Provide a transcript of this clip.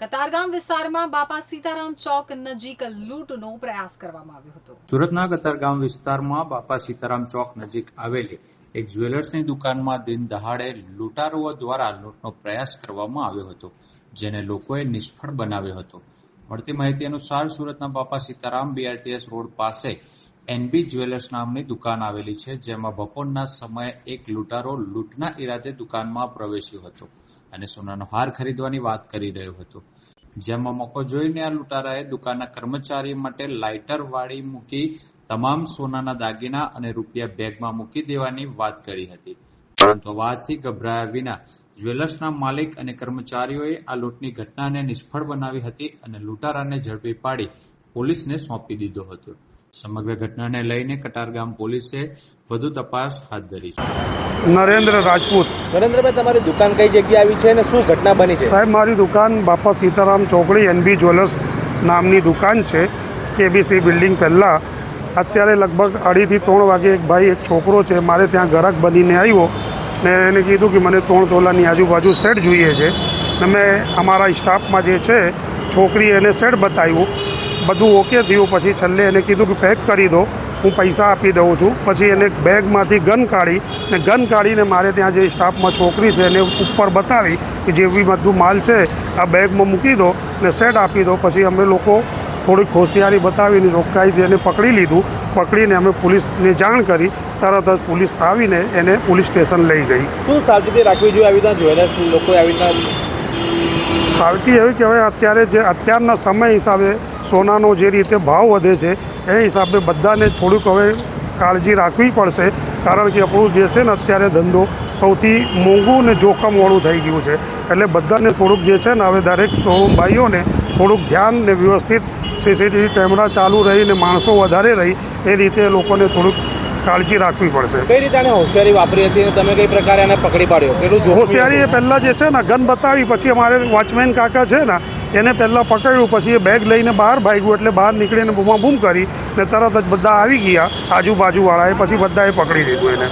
કતારગામ વિસ્તારમાં બાપા સીતારામ ચોક નજીક લૂંટનો પ્રયાસ કરવામાં આવ્યો હતો। સુરતના કતારગામ વિસ્તારમાં બાપા સીતારામ ચોક નજીક આવેલી એક જ્વેલર્સની દુકાનમાં દિન દહાડે લૂંટારુઓ દ્વારા લૂંટનો પ્રયાસ કરવામાં આવ્યો હતો, જેને લોકોએ નિષ્ફળ બનાવ્યો હતો। મળતી માહિતી અનુસાર સુરતના બાપા સીતારામ BRTS રોડ પાસે NB જ્વેલર્સ નામની દુકાન આવેલી છે, જેમાં બપોરના સમયે એક લૂંટારો લૂંટના ઈરાદે દુકાનમાં પ્રવેશ્યો હતો અને સોનાનો હાર ખરીદવાની વાત કરી રહ્યો હતો। જેમાં મોકો જોઈને આ લૂંટારાએ દુકાનના કર્મચારી માટે લાઇટર વાળી મૂકી તમામ સોનાના દાગીના અને રૂપિયા બેગમાં મૂકી દેવાની વાત કરી હતી, પરંતુ વાતથી ગભરાયા વિના જ્વેલર્સના માલિક અને કર્મચારીઓએ આ લૂંટની ઘટનાને નિષ્ફળ બનાવી હતી અને લૂંટારાને ઝડપી પાડી પોલીસને સોંપી દીધો હતો। સમગ્ર ઘટનાને લઈને કતારગામ પોલીસે વધુ તપાસ હાથ ધરી છે। નરેન્દ્ર રાજપૂત। નરેન્દ્રભાઈ, તમારી દુકાન કઈ જગ્યાએ આવી છે અને શું ઘટના બની છે? સાહેબ, મારી દુકાન બાપા સીતારામ ચોકડી NB જ્વેલર્સ નામની દુકાન છે, KBC બિલ્ડિંગ પહેલાં। અત્યારે લગભગ 2:30 થી 3 વાગે એક ભાઈ, એક છોકરો છે, મારે ત્યાં ગ્રાહક બનીને આવ્યો ને એને કીધું કે મને 3 તોલાની આજુબાજુ સેટ જોઈએ છે ને મેં અમારા સ્ટાફમાં જે છે છોકરી એને સેટ બતાવ્યું, બધું ઓકે થયું। પછી છેલ્લે એને કીધું કે પેક કરી દો, હું પૈસા આપી દઉં છું। પછી એને બેગમાંથી ગન કાઢીને મારે ત્યાં જે સ્ટાફમાં છોકરી છે એને ઉપર બતાવી કે જે બી બધું માલ છે આ બેગમાં મૂકી દો ને સેટ આપી દો। પછી અમે લોકો થોડીક હોશિયારી બતાવીને ચોખ્ખાઈથી એને પકડી લીધું। પકડીને અમે પોલીસને જાણ કરી, તરત જ પોલીસ આવીને એને પોલીસ સ્ટેશન લઈ ગઈ। શું સાવચેતી રાખવી જોઈએ આવી રીતના જ્વેલર્સ લોકો આવી રીતના? સાવચેતી એવી કે હવે અત્યારના સમય હિસાબે સોનાનો જે રીતે ભાવ વધે છે એ હિસાબે બધાને થોડુંક હવે કાળજી રાખવી પડશે, કારણ કે આપણું જે છે ને અત્યારે ધંધો સૌથી મોંઘું ને જોખમવાળું થઈ ગયું છે। એટલે બધાને થોડુંક જે છે ને હવે દરેક શોરૂમ ભાઈઓને થોડુંક ધ્યાન ને વ્યવસ્થિત CCTV કેમેરા ચાલુ રહીને માણસો વધારે રહી એ રીતે લોકોને થોડુંક કાળજી રાખવી પડશે। કઈ રીતે આને હોશિયારી વાપરી હતી અને તમે કઈ પ્રકારે એને પકડી પાડ્યો? પેલું હોશિયારી એ પહેલાં જે છે ને ગન બતાવી, પછી અમારે વોચમેન કાકા છે ને એને પહેલાં પકડ્યું, પછી એ બેગ લઈને બહાર ભાગ્યું, એટલે બહાર નીકળીને બૂમાબૂમ કરી ને તરત જ બધા આવી ગયા આજુબાજુવાળાએ, પછી બધાએ પકડી લીધું એને।